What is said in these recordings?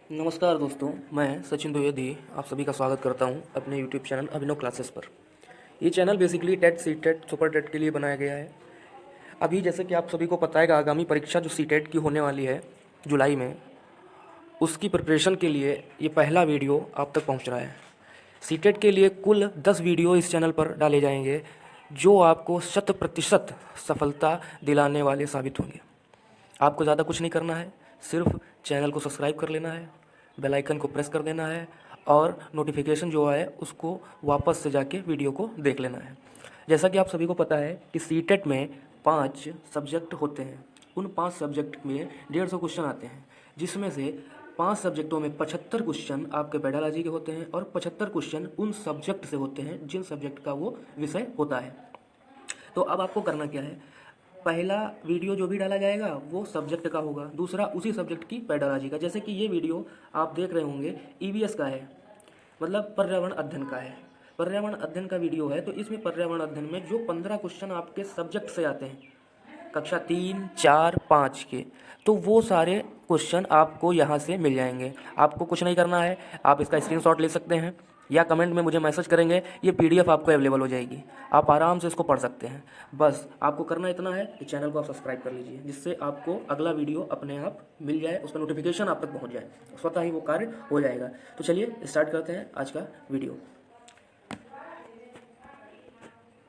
नमस्कार दोस्तों, मैं सचिन द्विवेदी आप सभी का स्वागत करता हूं अपने YouTube चैनल अभिनव क्लासेस पर। ये channel basically TET, C TET, super TET के लिए बनाया गया है। अभी जैसे कि आप सभी को पता है कि आगामी परीक्षा जो सी टेट की होने वाली है जुलाई में, उसकी प्रिपरेशन के लिए ये पहला वीडियो आप तक पहुंच रहा है। सी टेट के लिए कुल 10 वीडियो इस चैनल पर डाले जाएंगे जो आपको 100% सफलता दिलाने वाले साबित होंगे। आपको ज़्यादा कुछ नहीं करना है, सिर्फ चैनल को सब्सक्राइब कर लेना है, बेल आइकन को प्रेस कर देना है और नोटिफिकेशन जो है उसको वापस से जाके वीडियो को देख लेना है। जैसा कि आप सभी को पता है कि सीटेट में 5 सब्जेक्ट होते हैं। उन 5 सब्जेक्ट में 150 क्वेश्चन आते हैं, जिसमें से 5 सब्जेक्टों में 75 क्वेश्चन आपके पेडालॉजी के होते हैं और 75 क्वेश्चन उन सब्जेक्ट से होते हैं जिन सब्जेक्ट का वो विषय होता है। तो अब आपको करना क्या है, पहला वीडियो जो भी डाला जाएगा वो सब्जेक्ट का होगा, दूसरा उसी सब्जेक्ट की पेडोलॉजी का। जैसे कि ये वीडियो आप देख रहे होंगे ईवीएस का है, मतलब पर्यावरण अध्ययन का है। पर्यावरण अध्ययन का वीडियो है, तो इसमें पर्यावरण अध्ययन में जो 15 क्वेश्चन आपके सब्जेक्ट से आते हैं कक्षा 3, 4, 5 के, तो वो सारे क्वेश्चन आपको यहाँ से मिल जाएंगे। आपको कुछ नहीं करना है, आप इसका स्क्रीनशॉट ले सकते हैं या कमेंट में मुझे मैसेज करेंगे, ये पीडीएफ आपको अवेलेबल हो जाएगी, आप आराम से इसको पढ़ सकते हैं। बस आपको करना इतना है कि चैनल को आप सब्सक्राइब कर लीजिए, जिससे आपको अगला वीडियो अपने आप मिल जाए, उसका नोटिफिकेशन आप तक पहुँच जाए, स्वतः ही वो कार्य हो जाएगा। तो चलिए स्टार्ट करते हैं आज का वीडियो।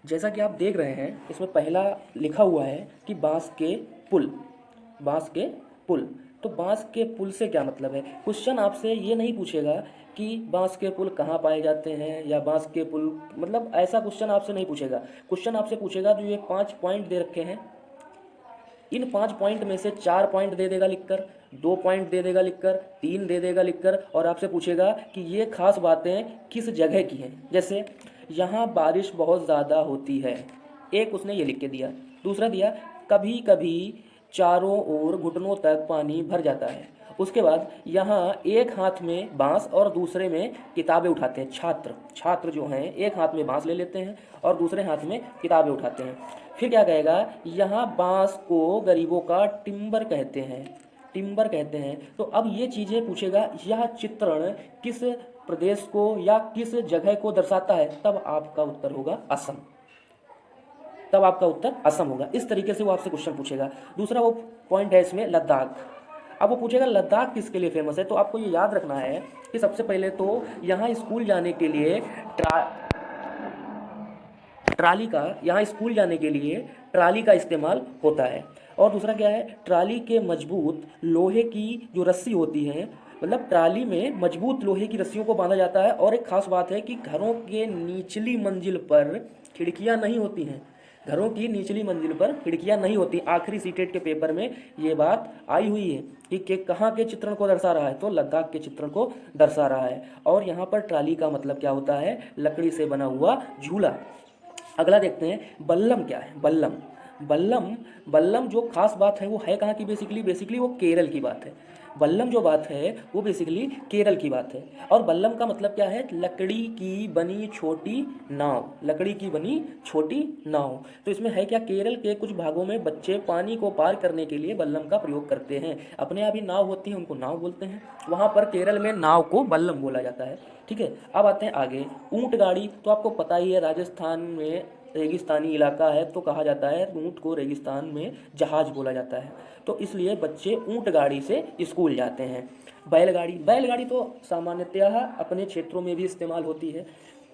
जैसा कि आप देख रहे हैं, इसमें पहला लिखा हुआ है कि बांस के पुल। बांस के पुल, तो बांस के पुल से क्या मतलब है? क्वेश्चन आपसे ये नहीं पूछेगा कि बांस के पुल कहाँ पाए जाते हैं या बांस के पुल, मतलब ऐसा क्वेश्चन आपसे नहीं पूछेगा। क्वेश्चन आपसे पूछेगा जो ये 5 पॉइंट दे रखे हैं, इन 5 पॉइंट में से 4 पॉइंट दे देगा लिखकर, 2 पॉइंट दे देगा लिखकर, 3 दे देगा लिखकर, और आपसे पूछेगा कि ये खास बातें किस जगह की हैं। जैसे यहाँ बारिश बहुत ज़्यादा होती है, एक उसने ये लिख के दिया। दूसरा दिया कभी कभी चारों ओर घुटनों तक पानी भर जाता है। उसके बाद यहाँ एक हाथ में बांस और दूसरे में किताबें उठाते हैं छात्र जो हैं, एक हाथ में बांस ले लेते हैं और दूसरे हाथ में किताबें उठाते हैं। फिर क्या कहेगा, यहाँ बांस को गरीबों का टिम्बर कहते हैं। तो अब ये चीज़ें पूछेगा, यह चित्रण किस प्रदेश को या किस जगह को दर्शाता है, तब आपका उत्तर होगा असम। होगा। इस तरीके से वो आपसे क्वेश्चन पूछेगा। दूसरा वो पॉइंट है इसमें लद्दाख। अब वो पूछेगा लद्दाख किसके लिए फेमस है, तो आपको ये याद रखना है कि सबसे पहले तो यहाँ स्कूल जाने के लिए ट्राली का इस्तेमाल होता है। और दूसरा क्या है, ट्राली के मजबूत लोहे की जो रस्सी होती है, मतलब ट्राली में मजबूत लोहे की रस्सियों को बांधा जाता है। और एक खास बात है कि घरों के निचली मंजिल पर खिड़कियां नहीं होती हैं। आखिरी सीटेट के पेपर में ये बात आई हुई है कि कहाँ के चित्रण को दर्शा रहा है, तो लद्दाख के चित्रण को दर्शा रहा है। और यहाँ पर ट्राली का मतलब क्या होता है, लकड़ी से बना हुआ झूला। अगला देखते हैं बल्लम क्या है। बल्लम जो खास बात है वो है कहाँ की, बेसिकली वो केरल की बात है। बल्लम जो बात है वो बेसिकली केरल की बात है। और बल्लम का मतलब क्या है, लकड़ी की बनी छोटी नाव। तो इसमें है क्या, केरल के कुछ भागों में बच्चे पानी को पार करने के लिए बल्लम का प्रयोग करते हैं। अपने यहाँ भी नाव होती है, उनको नाव बोलते हैं, वहाँ पर केरल में नाव को बल्लम बोला जाता है। ठीक है, अब आते हैं आगे। ऊंट गाड़ी, तो आपको पता ही है राजस्थान में रेगिस्तानी इलाका है, तो कहा जाता है ऊंट को रेगिस्तान में जहाज बोला जाता है, तो इसलिए बच्चे ऊंट गाड़ी से स्कूल जाते हैं। बैलगाड़ी तो सामान्यतः अपने क्षेत्रों में भी इस्तेमाल होती है,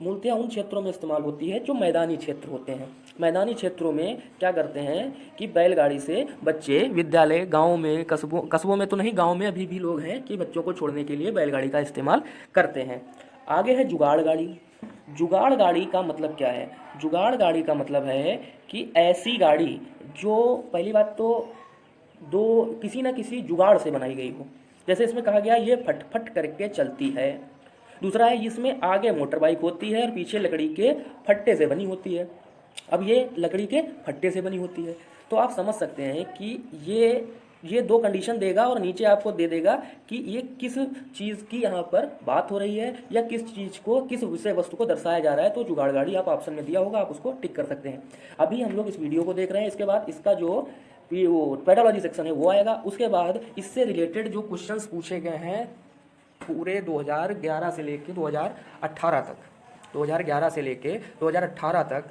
मूलतः उन क्षेत्रों में इस्तेमाल होती है जो मैदानी क्षेत्र होते हैं। मैदानी क्षेत्रों में क्या करते हैं कि बैलगाड़ी से बच्चे विद्यालय, गाँव में, कस्बों में तो नहीं, गाँव में अभी भी लोग हैं कि बच्चों को छोड़ने के लिए बैलगाड़ी का इस्तेमाल करते हैं। आगे है जुगाड़ गाड़ी का मतलब क्या है, जुगाड़ गाड़ी का मतलब है कि ऐसी गाड़ी जो, पहली बात तो किसी ना किसी जुगाड़ से बनाई गई हो। जैसे इसमें कहा गया ये फटफट करके चलती है। दूसरा है इसमें आगे मोटर बाइक होती है और पीछे लकड़ी के फट्टे से बनी होती है। अब ये लकड़ी के फट्टे से बनी होती है, तो आप समझ सकते हैं कि ये 2 कंडीशन देगा और नीचे आपको दे देगा कि ये किस चीज़ की यहाँ पर बात हो रही है या किस चीज़ को, किस विषय वस्तु को दर्शाया जा रहा है। तो जुगाड़ गाड़ी आप ऑप्शन में दिया होगा, आप उसको टिक कर सकते हैं। अभी हम लोग इस वीडियो को देख रहे हैं, इसके बाद इसका जो पेडोलॉजी सेक्शन है वो आएगा। उसके बाद इससे रिलेटेड जो क्वेश्चंस पूछे गए हैं पूरे 2011 से लेके 2018 तक, 2011 से लेके 2018 तक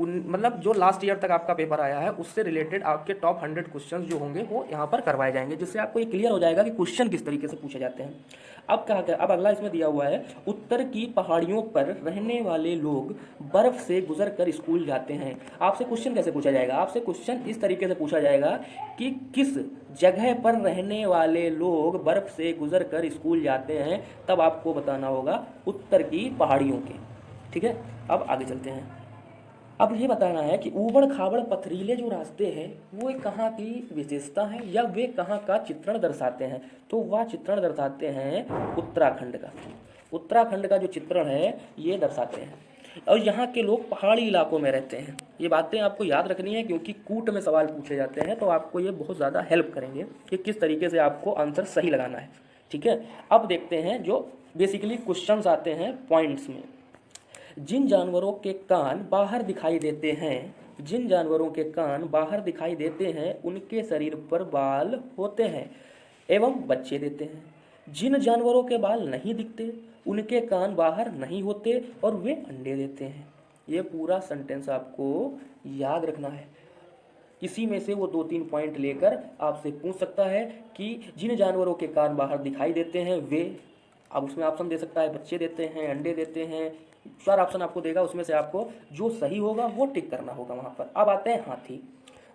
मतलब जो लास्ट ईयर तक आपका पेपर आया है उससे रिलेटेड आपके टॉप 100 क्वेश्चंस जो होंगे वो यहाँ पर करवाए जाएंगे, जिससे आपको ये क्लियर हो जाएगा कि क्वेश्चन किस तरीके से पूछे जाते हैं। अब क्या क्या अब अगला इसमें दिया हुआ है, उत्तर की पहाड़ियों पर रहने वाले लोग बर्फ से गुजर कर स्कूल जाते हैं। आपसे क्वेश्चन कैसे पूछा जाएगा? आपसे क्वेश्चन इस तरीके से पूछा जाएगा कि किस जगह पर रहने वाले लोग बर्फ से गुजर कर स्कूल जाते हैं, तब आपको बताना होगा उत्तर की पहाड़ियों के। ठीक है, अब आगे चलते हैं। अब ये बताना है कि ऊबड़ खाबड़ पथरीले जो रास्ते हैं वो कहाँ की विशेषता है या वे कहाँ का चित्रण दर्शाते हैं। तो वह चित्रण दर्शाते हैं उत्तराखंड का। उत्तराखंड का जो चित्रण है ये दर्शाते हैं, और यहाँ के लोग पहाड़ी इलाकों में रहते हैं। ये बातें आपको याद रखनी है क्योंकि कूट में सवाल पूछे जाते हैं, तो आपको ये बहुत ज़्यादा हेल्प करेंगे कि किस तरीके से आपको आंसर सही लगाना है। ठीक है, अब देखते हैं जो बेसिकली क्वेश्चंस आते हैं पॉइंट्स में। जिन जानवरों के कान बाहर दिखाई देते हैं, जिन जानवरों के कान बाहर दिखाई देते हैं उनके शरीर पर बाल होते हैं एवं बच्चे देते हैं। जिन जानवरों के बाल नहीं दिखते उनके कान बाहर नहीं होते और वे अंडे देते हैं। ये पूरा सेंटेंस आपको याद रखना है। इसी में से वो 2-3 पॉइंट लेकर आपसे पूछ सकता है कि जिन जानवरों के कान बाहर दिखाई देते हैं वे, अब उसमें ऑप्शन दे सकता है बच्चे देते हैं, अंडे देते हैं, 4 ऑप्शन आपको देगा, उसमें से आपको जो सही होगा वो टिक करना होगा वहाँ पर। अब आते हैं हाथी।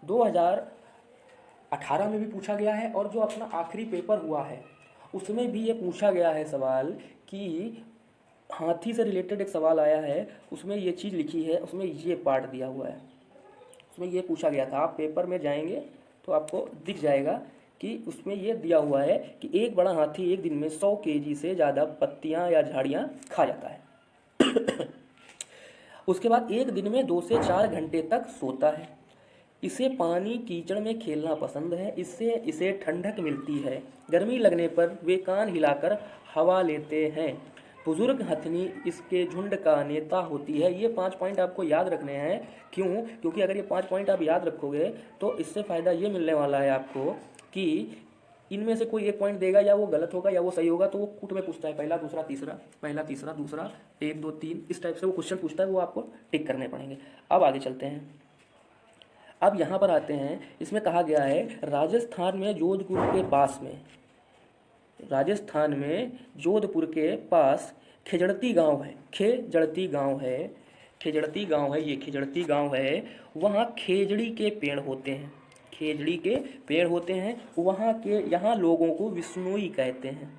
2018 में भी पूछा गया है और जो अपना आखिरी पेपर हुआ है उसमें भी ये पूछा गया है सवाल कि हाथी से रिलेटेड एक सवाल आया है, उसमें ये चीज़ लिखी है, उसमें ये पार्ट दिया हुआ है, उसमें ये पूछा गया था। आप पेपर में जाएंगे तो आपको दिख जाएगा कि उसमें ये दिया हुआ है कि एक बड़ा हाथी एक दिन में 100 केजी से ज़्यादा पत्तियाँ या झाड़ियाँ खा जाता है। उसके बाद एक दिन में 2 से 4 घंटे तक सोता है। इसे पानी कीचड़ में खेलना पसंद है, इससे इसे ठंडक मिलती है। गर्मी लगने पर वे कान हिलाकर हवा लेते हैं। बुजुर्ग हथनी इसके झुंड का नेता होती है। ये 5 पॉइंट आपको याद रखने हैं। क्यों? क्योंकि अगर ये 5 पॉइंट आप याद रखोगे तो इससे फ़ायदा ये मिलने वाला है आपको कि इनमें से कोई एक पॉइंट देगा, या वो गलत होगा या वो सही होगा, तो वो कूट में पूछता है पहला दूसरा तीसरा, पहला तीसरा दूसरा 1 2 3 इस टाइप से वो क्वेश्चन पूछता है, वो आपको टिक करने पड़ेंगे। अब आगे चलते हैं। अब यहाँ पर आते हैं, इसमें कहा गया है राजस्थान में जोधपुर के पास में, राजस्थान में जोधपुर के पास खेजड़ती गांव है। खेजड़ती गांव है, खेजड़ती गांव है, ये खेजड़ती गांव है। वहाँ खेजड़ी के पेड़ होते हैं, खेजड़ी के पेड़ होते हैं। वहाँ के यहाँ लोगों को विश्नोई कहते हैं।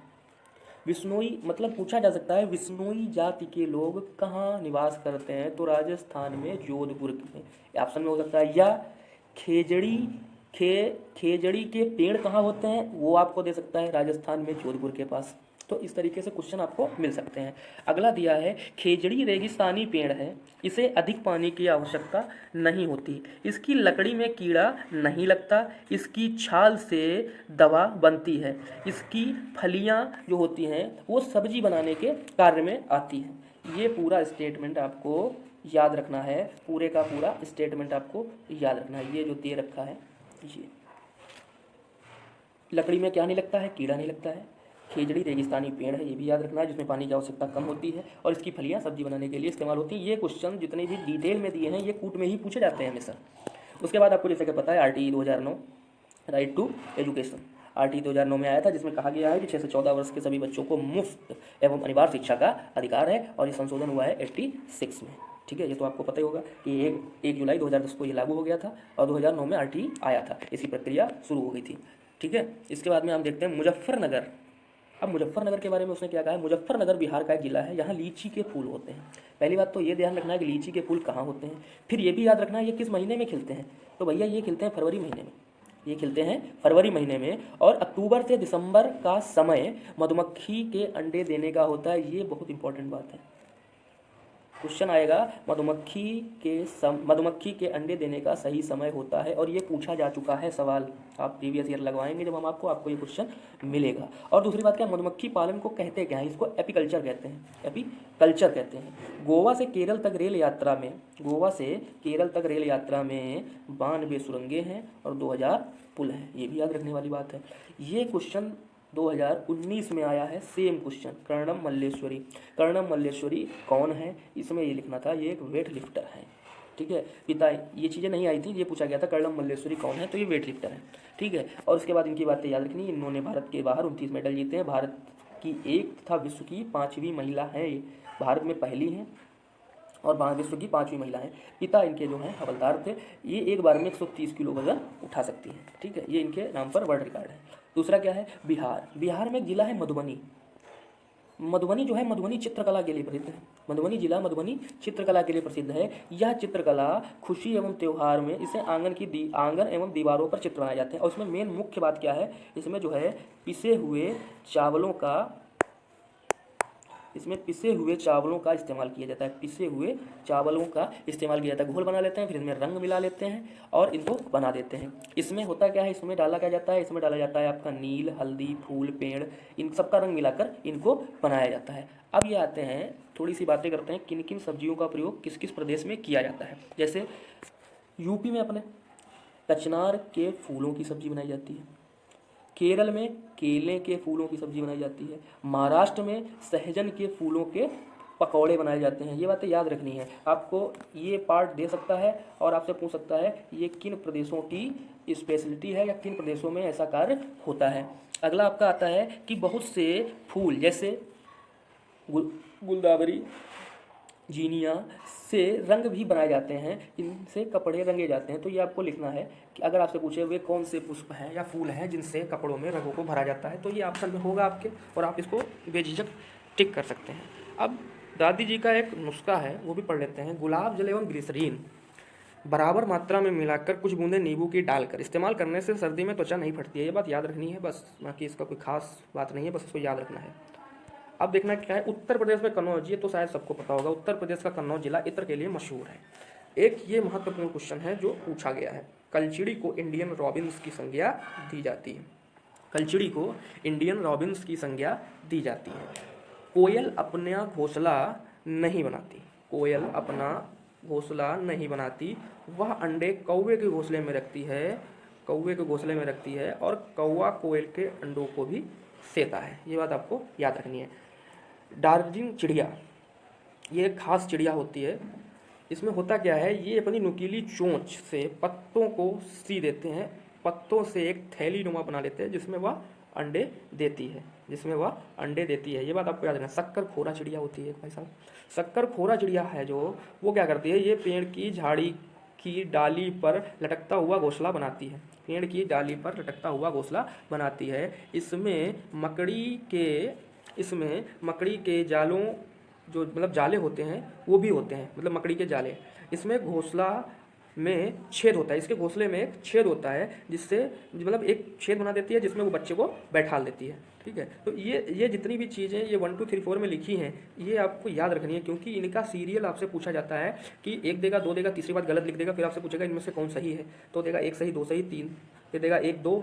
विश्नोई मतलब पूछा जा सकता है विश्नोई जाति के लोग कहाँ निवास करते हैं, तो राजस्थान में जोधपुर में। ऑप्शन में हो सकता है या खेजड़ी के पेड़ कहाँ होते हैं, वो आपको दे सकता है राजस्थान में जोधपुर के पास। तो इस तरीके से क्वेश्चन आपको मिल सकते हैं। अगला दिया है खेजड़ी रेगिस्तानी पेड़ है, इसे अधिक पानी की आवश्यकता नहीं होती, इसकी लकड़ी में कीड़ा नहीं लगता, इसकी छाल से दवा बनती है, इसकी फलियां जो होती हैं वो सब्जी बनाने के कार्य में आती हैं। ये पूरा स्टेटमेंट आपको याद रखना है, पूरे का पूरा स्टेटमेंट आपको याद रखना है। ये जो दे रखा है, ये लकड़ी में क्या नहीं लगता है, कीड़ा नहीं लगता है, खेजड़ी रेगिस्तानी पेड़ है, ये भी याद रखना है, जिसमें पानी की आवश्यकता कम होती है, और इसकी फलियां सब्जी बनाने के लिए इस्तेमाल होती हैं। ये क्वेश्चन जितने भी डिटेल में दिए हैं ये कूट में ही पूछे जाते हैं हमेशा। उसके बाद आपको जैसे कि पता है RTE 2009 right to education, RTE 2009 में आया था, जिसमें कहा गया है कि 6 से 14 वर्ष के सभी बच्चों को मुफ्त एवं अनिवार्य शिक्षा का अधिकार है, और ये संशोधन हुआ है 86 में। ठीक है, ये तो आपको पता ही होगा कि 1 जुलाई 2010 को ये लागू हो गया था और 2009 में आरटीई आया था, इसकी प्रक्रिया शुरू हो गई थी। ठीक है, इसके बाद में हम देखते हैं मुजफ्फरनगर। अब मुजफ्फरनगर के बारे में उसने क्या कहा है, मुजफ्फरनगर बिहार का एक जिला है, यहाँ लीची के फूल होते हैं। पहली बात तो ये ध्यान रखना है कि लीची के फूल कहाँ होते हैं, फिर ये भी याद रखना है ये किस महीने में खिलते हैं। तो भैया ये खिलते हैं फरवरी महीने में, ये खिलते हैं फरवरी महीने में, और अक्टूबर से दिसंबर का समय मधुमक्खी के अंडे देने का होता है। ये बहुत इंपॉर्टेंट बात है, क्वेश्चन आएगा मधुमक्खी के अंडे देने का सही समय होता है, और ये पूछा जा चुका है सवाल। आप प्रीवियस ईयर लगवाएंगे जब हम आपको ये क्वेश्चन मिलेगा। और दूसरी बात क्या, मधुमक्खी पालन को कहते क्या है, इसको एपीकल्चर कहते हैं, एपीकल्चर कहते हैं। गोवा से केरल तक रेल यात्रा में 92 सुरंगें हैं और 2000 पुल हैं, ये भी याद रखने वाली बात है। ये क्वेश्चन 2019 में आया है सेम क्वेश्चन। कर्णम मल्लेश्वरी, कर्णम मल्लेश्वरी कौन है, इसमें ये लिखना था ये एक वेट लिफ्टर है। ठीक है, पिता, ये चीज़ें नहीं आई थी, ये पूछा गया था कर्णम मल्लेश्वरी कौन है, तो ये वेट लिफ्टर है। ठीक है, और उसके बाद इनकी बातें याद रखनी, इन्होंने भारत के बाहर 29 मेडल जीते हैं, भारत की एक तथा विश्व की 5वीं महिला है, भारत में पहली हैं और विश्व की 5वीं महिला है। पिता इनके जो हैं हवलदार थे, ये एक बार में 130 किलो वजन उठा सकती हैं। ठीक है, ये इनके नाम पर वर्ल्ड रिकॉर्ड है। दूसरा क्या है, बिहार, बिहार में एक जिला है मधुबनी। मधुबनी जो है मधुबनी चित्रकला के लिए प्रसिद्ध है। मधुबनी जिला मधुबनी चित्रकला के लिए प्रसिद्ध है। यह चित्रकला खुशी एवं त्यौहार में इसे आंगन एवं दीवारों पर चित्र बनाए जाते हैं। और उसमें मेन मुख्य बात क्या है, इसमें जो है पिसे हुए चावलों का इस्तेमाल किया जाता है। पिसे हुए चावलों का इस्तेमाल किया जाता है, घोल बना लेते हैं, फिर इसमें रंग मिला लेते हैं और इनको बना देते हैं। इसमें होता क्या है, इसमें डाला क्या जाता है, इसमें डाला जाता है आपका नील, हल्दी, फूल, पेड़, इन सब का रंग मिलाकर इनको बनाया जाता है। अब ये आते हैं, थोड़ी सी बातें करते हैं किन किन सब्जियों का प्रयोग किस किस प्रदेश में किया जाता है। जैसे यूपी में अपने कचनार के फूलों की सब्जी बनाई जाती है, केरल में केले के फूलों की सब्जी बनाई जाती है, महाराष्ट्र में सहजन के फूलों के पकौड़े बनाए जाते हैं। ये बातें याद रखनी है, आपको ये पार्ट दे सकता है और आपसे पूछ सकता है ये किन प्रदेशों की स्पेशलिटी है या किन प्रदेशों में ऐसा कार्य होता है। अगला आपका आता है कि बहुत से फूल जैसे गुलदावरी, जीनिया से रंग भी बनाए जाते हैं, इनसे कपड़े रंगे जाते हैं। तो ये आपको लिखना है कि अगर आपसे पूछे वे कौन से पुष्प हैं या फूल हैं जिनसे कपड़ों में रंगों को भरा जाता है, तो ये ऑप्शन में होगा आपके और आप इसको बेझिझक टिक कर सकते हैं। अब दादी जी का एक नुस्खा है वो भी पढ़ लेते हैं। गुलाब जल एवं ग्लिसरीन बराबर मात्रा में मिलाकर कुछ बूंदे नींबू की डालकर इस्तेमाल करने से सर्दी में त्वचा नहीं फटती है। ये बात याद रखनी है बस, बाकी इसका कोई खास बात नहीं है, बस इसको याद रखना है। अब देखना क्या है, उत्तर प्रदेश में कन्नौज, ये तो शायद सबको पता होगा, उत्तर प्रदेश का कन्नौज जिला इत्र के लिए मशहूर है। एक ये महत्वपूर्ण क्वेश्चन है जो पूछा गया है, कलचिड़ी को इंडियन रॉबिन्स की संज्ञा दी जाती है। कलचिड़ी को इंडियन रॉबिन्स की संज्ञा दी जाती है। कोयल अपना घोंसला नहीं बनाती, कोयल अपना घोंसला नहीं बनाती, वह अंडे कौवे के घोंसले में रखती है, कौवे के घोंसले में रखती है और कौवा कोयल के अंडों को भी सेता है। ये बात आपको याद रखनी है। दार्जिलिंग चिड़िया, ये एक खास चिड़िया होती है। इसमें होता क्या है, ये अपनी नुकीली चोंच से पत्तों को सी देते हैं, पत्तों से एक थैली नुमा बना लेते हैं जिसमें वह अंडे देती है, जिसमें वह अंडे देती है। ये बात आपको याद रखना। शक्कर खोरा चिड़िया होती है भाई साहब, शक्कर खोरा चिड़िया है जो, वो क्या करती है, ये पेड़ की झाड़ी की डाली पर लटकता हुआ घोंसला बनाती है, पेड़ की डाली पर लटकता हुआ घोंसला बनाती है। इसमें मकड़ी के जालों, जो मतलब जाले होते हैं वो भी होते हैं, मतलब मकड़ी के जाले। इसमें घोंसला में छेद होता है, इसके घोंसले में एक छेद होता है जिससे मतलब एक छेद बना देती है जिसमें वो बच्चे को बैठाल देती है। ठीक है, तो ये जितनी भी चीज़ें ये 1 2 3 4 में लिखी हैं ये आपको याद रखनी है, क्योंकि इनका सीरियल आपसे पूछा जाता है कि 1 देगा, 2 देगा, तीसरी बात गलत लिख देगा, फिर आपसे पूछेगा इनमें से कौन सही है, तो देगा 1 सही, 2 सही, 3, फिर देगा 1 2,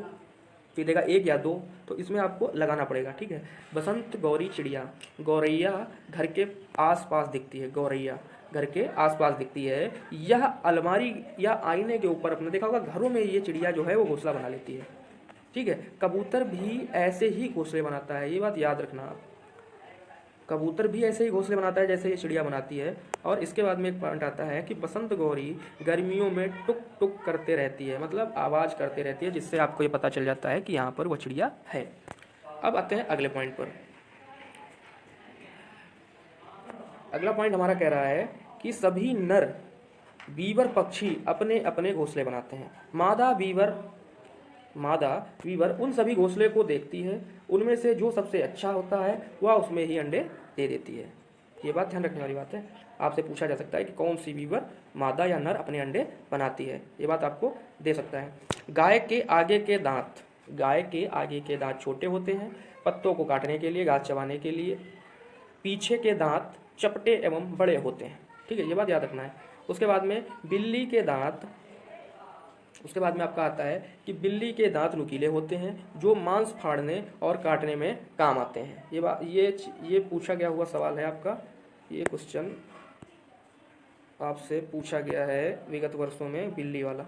फिर देगा 1 या 2, तो इसमें आपको लगाना पड़ेगा। ठीक है, बसंत गौरी चिड़िया, गौरैया घर के आसपास दिखती है, गौरैया घर के आसपास दिखती है। यह अलमारी या आईने के ऊपर, अपने देखा होगा घरों में ये चिड़िया जो है वो घोंसला बना लेती है। ठीक है, कबूतर भी ऐसे ही घोंसले बनाता है, ये बात याद रखना आप, कबूतर भी ऐसे ही घोंसले बनाता है जैसे ये चिड़िया बनाती है। और इसके बाद में एक पॉइंट आता है कि बसंत गौरी गर्मियों में टुक टुक करते रहती है, मतलब आवाज़ करते रहती है, जिससे आपको ये पता चल जाता है कि यहाँ पर वह चिड़िया है। अब आते हैं अगले पॉइंट पर। अगला पॉइंट हमारा कह रहा है कि सभी नर बीवर पक्षी अपने अपने घोंसले बनाते हैं। मादा बीवर उन सभी घोंसले को देखती है, उनमें से जो सबसे अच्छा होता है वह उसमें ही अंडे दे देती है। ये बात ध्यान रखने वाली बात है, आपसे पूछा जा सकता है कि कौन सी बीवर मादा या नर अपने अंडे बनाती है, ये बात आपको दे सकता है। गाय के आगे के दांत छोटे होते हैं, पत्तों को काटने के लिए, घास चबाने के लिए। पीछे के दांत चपटे एवं बड़े होते हैं। ठीक है, ये बात याद रखना है। उसके बाद में आपका आता है कि बिल्ली के दांत नुकीले होते हैं जो मांस फाड़ने और काटने में काम आते हैं। ये पूछा गया हुआ सवाल है आपका, ये क्वेश्चन आपसे पूछा गया है विगत वर्षों में बिल्ली वाला।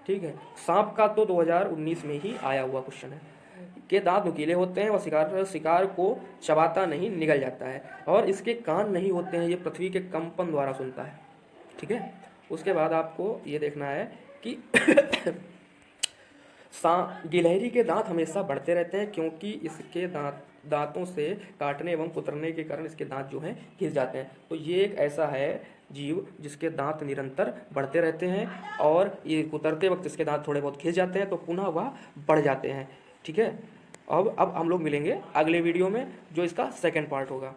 ठीक है, सांप का तो 2019 में ही आया हुआ क्वेश्चन है। के दांत नुकीले होते हैं, वह शिकार को चबाता नहीं, निगल जाता है। और इसके कान नहीं होते हैं, ये पृथ्वी के कंपन द्वारा सुनता है। ठीक है। उसके बाद आपको ये देखना है कि गिलहरी के दांत हमेशा बढ़ते रहते हैं, क्योंकि इसके दांतों से काटने एवं कुतरने के कारण इसके दांत जो हैं घिस जाते हैं। तो ये एक ऐसा है जीव जिसके दांत निरंतर बढ़ते रहते हैं, और ये कुतरते वक्त इसके दांत थोड़े बहुत घिस जाते हैं तो पुनः वह बढ़ जाते हैं। ठीक है। अब हम लोग मिलेंगे अगले वीडियो में, जो इसका सेकंड पार्ट होगा।